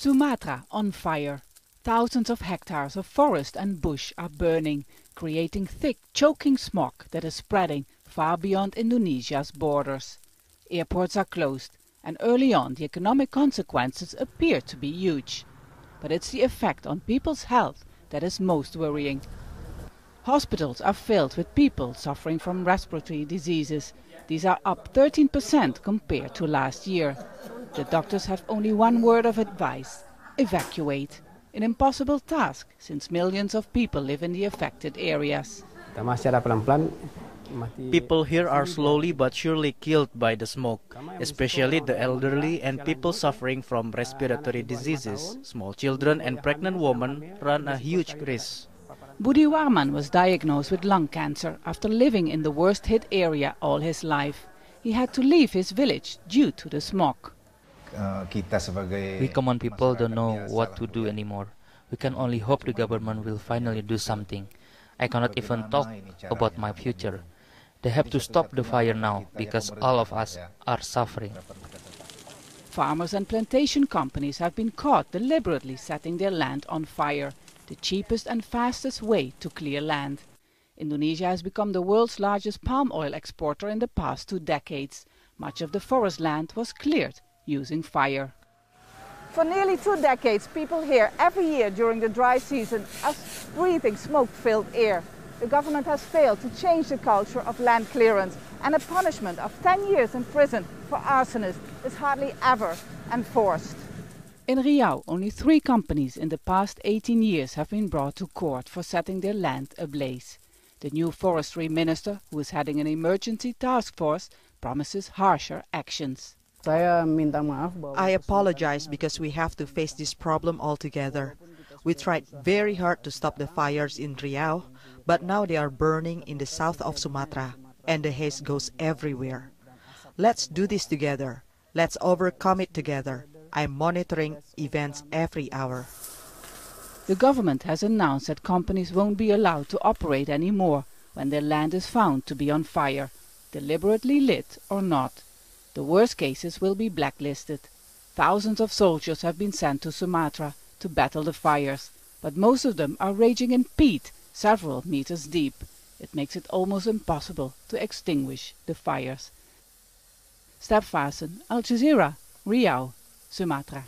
Sumatra on fire. Thousands of hectares of forest and bush are burning, creating thick, choking smog that is spreading far beyond Indonesia's borders. Airports are closed, and early on the economic consequences appear to be huge. But it's the effect on people's health that is most worrying. Hospitals are filled with people suffering from respiratory diseases. These are up 13% compared to last year. The doctors have only one word of advice: evacuate. An impossible task, since millions of people live in the affected areas. People here are slowly but surely killed by the smoke, especially the elderly and people suffering from respiratory diseases. Small children and pregnant women run a huge risk. Budi Warman was diagnosed with lung cancer after living in the worst-hit area all his life. He had to leave his village due to the smog. We common people don't know what to do anymore. We can only hope the government will finally do something. I cannot even talk about my future. They have to stop the fire now, because all of us are suffering. Farmers and plantation companies have been caught deliberately setting their land on fire, the cheapest and fastest way to clear land. Indonesia has become the world's largest palm oil exporter in the past 2 decades. Much of the forest land was cleared using fire. For nearly 2 decades, people here every year during the dry season are breathing smoke-filled air. The government has failed to change the culture of land clearance, and a punishment of 10 years in prison for arsonists is hardly ever enforced. In Riau, only 3 companies in the past 18 years have been brought to court for setting their land ablaze. The new forestry minister, who is heading an emergency task force, promises harsher actions. I apologize because we have to face this problem altogether. We tried very hard to stop the fires in Riau, but now they are burning in the south of Sumatra, and the haze goes everywhere. Let's do this together. Let's overcome it together. I'm monitoring events every hour. The government has announced that companies won't be allowed to operate anymore when their land is found to be on fire, deliberately lit or not. The worst cases will be blacklisted. Thousands of soldiers have been sent to Sumatra to battle the fires, but most of them are raging in peat several meters deep. It makes it almost impossible to extinguish the fires. Step Vassen, Al Jazeera, Riau, Sumatra.